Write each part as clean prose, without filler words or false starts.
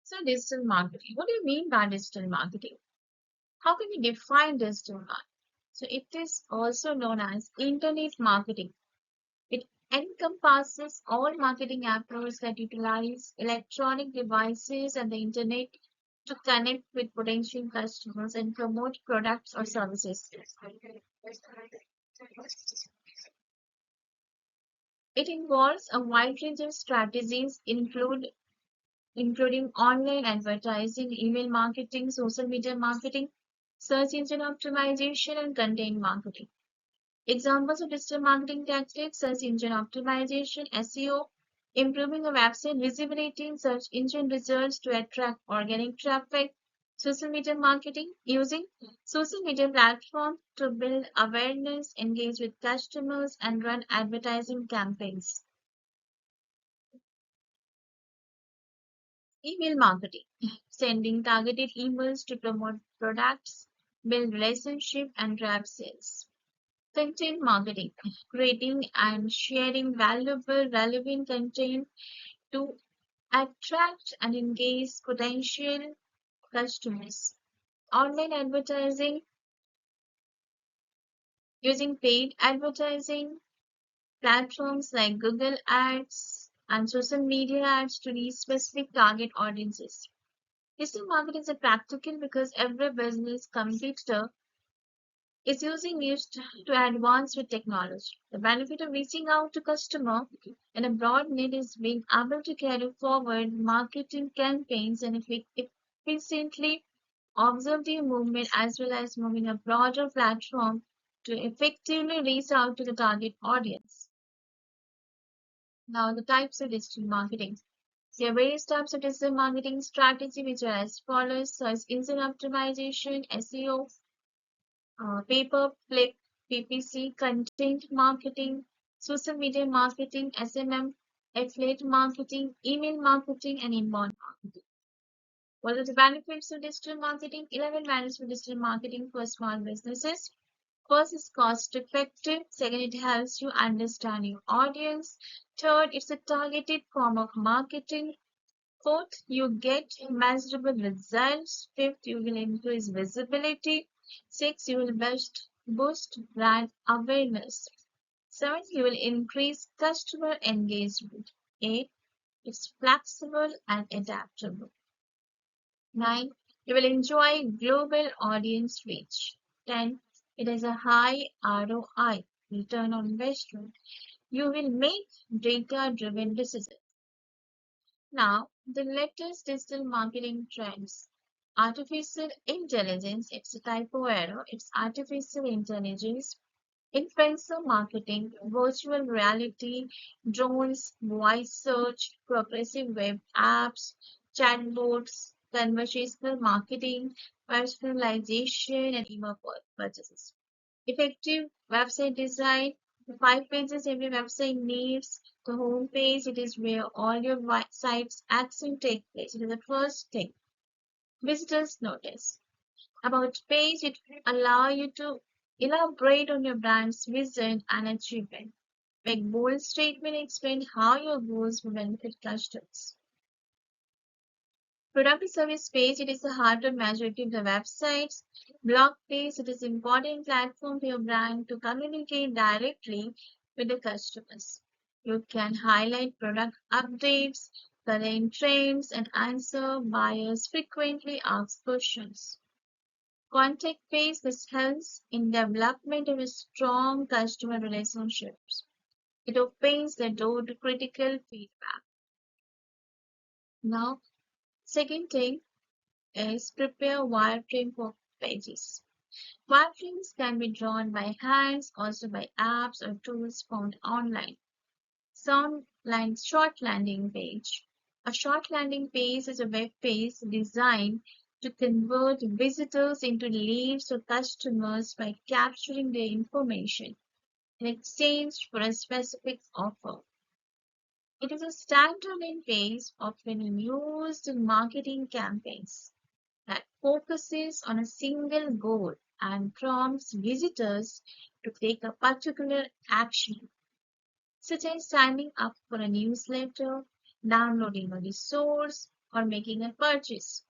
So digital marketing. What do you mean by digital marketing? How can we define digital marketing? So it is also known as internet marketing. It encompasses all marketing approaches that utilize electronic devices and the internet to connect with potential customers and promote products or services. It involves a wide range of strategies, including online advertising, email marketing, social media marketing, search engine optimization, and content marketing. Examples of digital marketing tactics: search engine optimization, SEO, improving a website visibility in search engine results to attract organic traffic; social media marketing, using social media platforms to build awareness, engage with customers, and run advertising campaigns; email marketing, sending targeted emails to promote products, build relationships, and drive sales; content marketing, creating and sharing valuable, relevant content to attract and engage potential customers; online advertising, using paid advertising platforms like Google Ads and social media ads to reach specific target audiences. Digital marketing is practical because every business competitor is using it to advance with technology. The benefit of reaching out to customer in a broad net is being able to carry forward marketing campaigns and efficiently observe the movement as well as moving a broader platform to effectively reach out to the target audience. Now, the types of digital marketing. There are various types of digital marketing strategy which are as follows: search engine optimization, SEO, pay-per-click, PPC, content marketing, social media marketing, SMM, affiliate marketing, email marketing, and inbound marketing. What are the benefits of digital marketing? 11 benefits of digital marketing for small businesses. First, it's cost effective. Second, it helps you understand your audience. Third, it's a targeted form of marketing. Fourth, you get measurable results. Fifth, you will increase visibility. Sixth, you will boost brand awareness. Seventh, you will increase customer engagement. Eight, it's flexible and adaptable. Nine, you will enjoy global audience reach. 10, it has a high ROI, return on investment. You will make data-driven decisions. Now, the latest digital marketing trends. Artificial intelligence, it's a typo error, it's artificial intelligence, influencer marketing, virtual reality, drones, voice search, progressive web apps, chatbots, conversational marketing, personalization, and email purchases. Effective website design. The 5 pages every website needs. The home page, it is where all your site's action take place. It is the first thing. Visitors notice. About page, it allow you to elaborate on your brand's vision and achievement. Make bold statement, explain how your goals will benefit customers. Product service page, it is the heart of majority of the websites. Blog page, it is important platform for your brand to communicate directly with the customers. You can highlight product updates, current trends, and answer buyers frequently asked questions. Contact page, this helps in development of a strong customer relationships. It opens the door to critical feedback. Now, second thing is prepare wireframe for pages. Wireframes can be drawn by hands, also by apps or tools found online. Short landing page. A short landing page is a web page designed to convert visitors into leads or customers by capturing their information in exchange for a specific offer. It is a standalone page often used in marketing campaigns that focuses on a single goal and prompts visitors to take a particular action, such as signing up for a newsletter, downloading a resource, or making a purchase.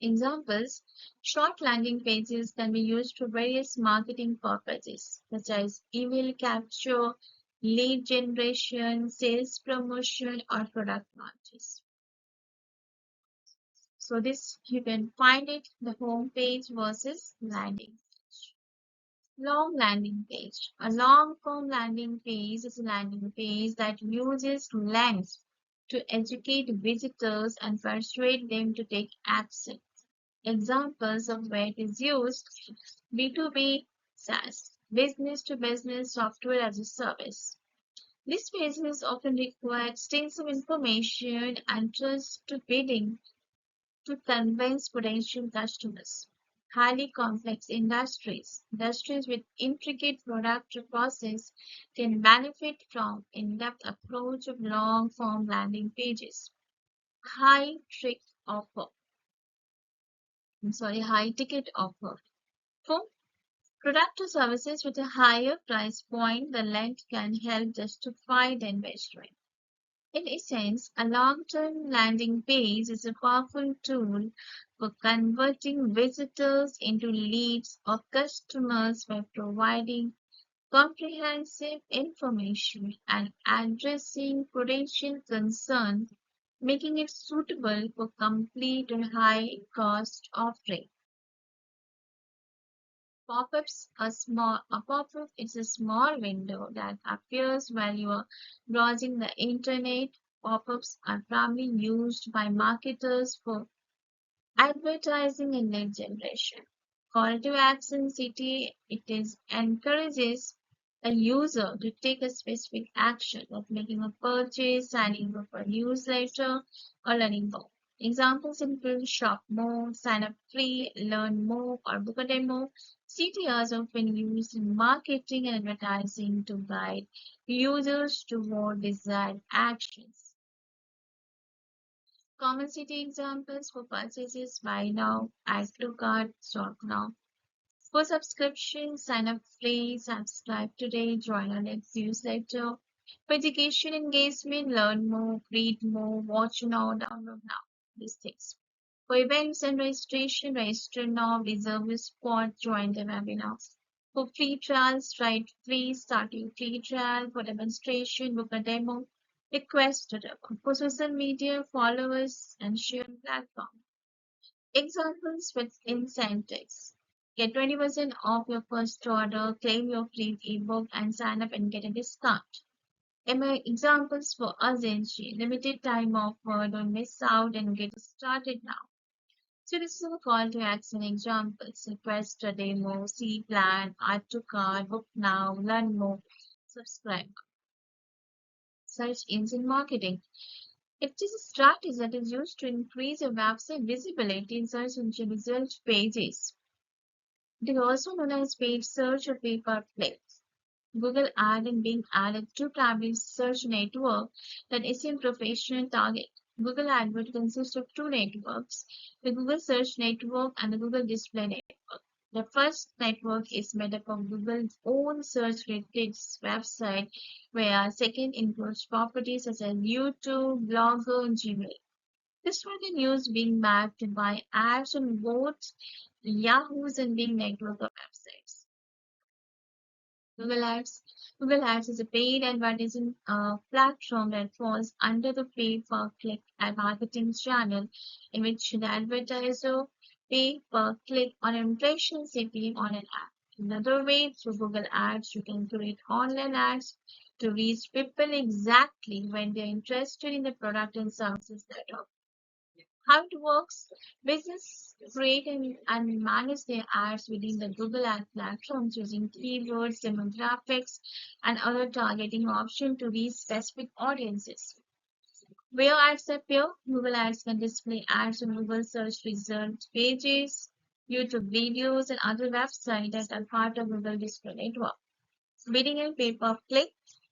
Examples: short landing pages can be used for various marketing purposes, such as email capture, lead generation, sales promotion, or product launches. So this you can find it the home page versus landing page. Long landing page. A long form landing page is a landing page that uses length to educate visitors and persuade them to take action. Examples of where it is used: B2B SaaS, business to business software as a service. These pages often require extensive information and trust to bidding to convince potential customers. Highly complex industries with intricate product process can benefit from in-depth approach of long-form landing pages. High trick offer, high ticket offer. For product or services with a higher price point, the length can help justify the investment. In essence, a long-term landing page is a powerful tool for converting visitors into leads or customers by providing comprehensive information and addressing potential concerns, making it suitable for complete or high-cost offering. Pop-ups a pop-up is a small window that appears while you are browsing the internet. Pop-ups are primarily used by marketers for advertising and lead generation. Call to action city it is encourages a user to take a specific action like making a purchase, signing up for a newsletter, or learning more. Examples include shop more, sign up free, learn more, or book a demo. CTRs often used in marketing and advertising to guide users toward desired actions. Common city examples for purchases: buy now, add to cart, shop now. For subscription, sign up free, subscribe today, join our next newsletter. For education engagement, learn more, read more, watch now, download now. These things. For events and registration, register now, reserve a spot, join the webinar. For free trials, try it free, start your free trial. For demonstration, book a demo, request a demo. For social media, follow us and share platform. Examples with incentives. Get 20% off your first order, claim your free ebook, and sign up and get a discount. Examples for Adsense: limited time offer, don't miss out and get started now. So this is a call to action examples. Request a demo, see plan, add to cart, book now, learn more, subscribe. Search engine marketing. It is a strategy that is used to increase your website visibility in search engine result pages. It is also known as paid search or pay-per-click. Google Ad and being added to primary search network that is in professional target. Google AdWords consists of two networks, the Google Search Network and the Google Display Network. The first network is made up of Google's own search-related website, where second includes properties such as YouTube, Blogger, and Gmail. This was the news being mapped by ads on both Yahoo's and Bing network of websites. Google Ads. Google Ads is a paid advertising platform that falls under the pay-per-click marketing channel, in which the advertiser pay per click on an impression CPM on an ad. Another way, through Google Ads, you can create online ads to reach people exactly when they're interested in the product and services that are. How it works: business create and manage their ads within the Google Ad platforms using keywords, demographics, and other targeting options to reach specific audiences. Where ads appear: Google Ads can display ads on Google search results pages, YouTube videos, and other websites that are part of Google Display Network. Bidding and pay-per-click.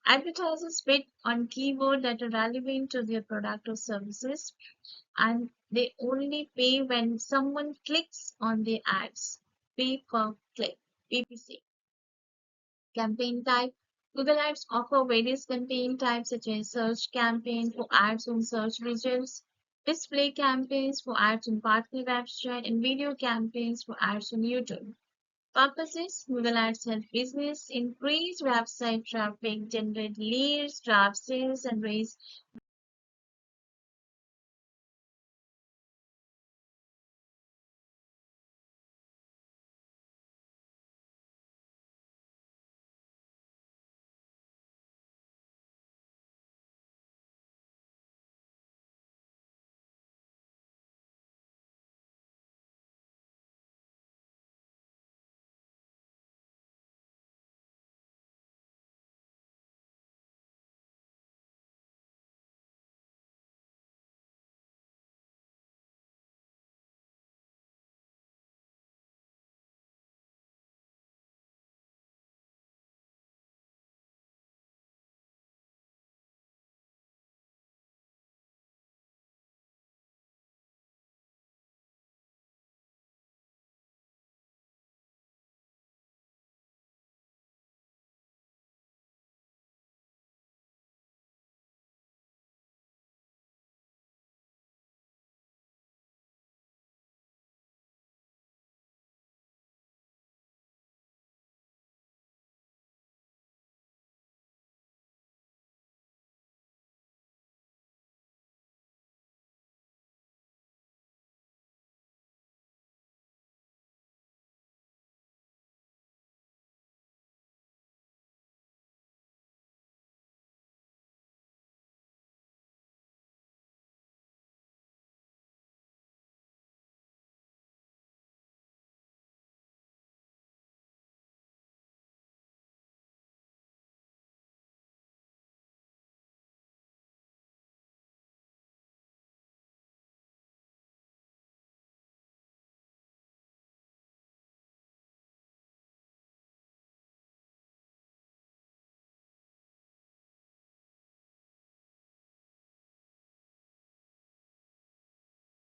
Advertisers bid on keywords that are relevant to their product or services, and they only pay when someone clicks on their ads. Pay per click, PPC. Campaign type. Google Ads offer various campaign types such as search campaign for ads on search results, display campaigns for ads on partner website, and video campaigns for ads on YouTube. Purposes: Google Ads help business increase website traffic, generate leads, drive sales, and raise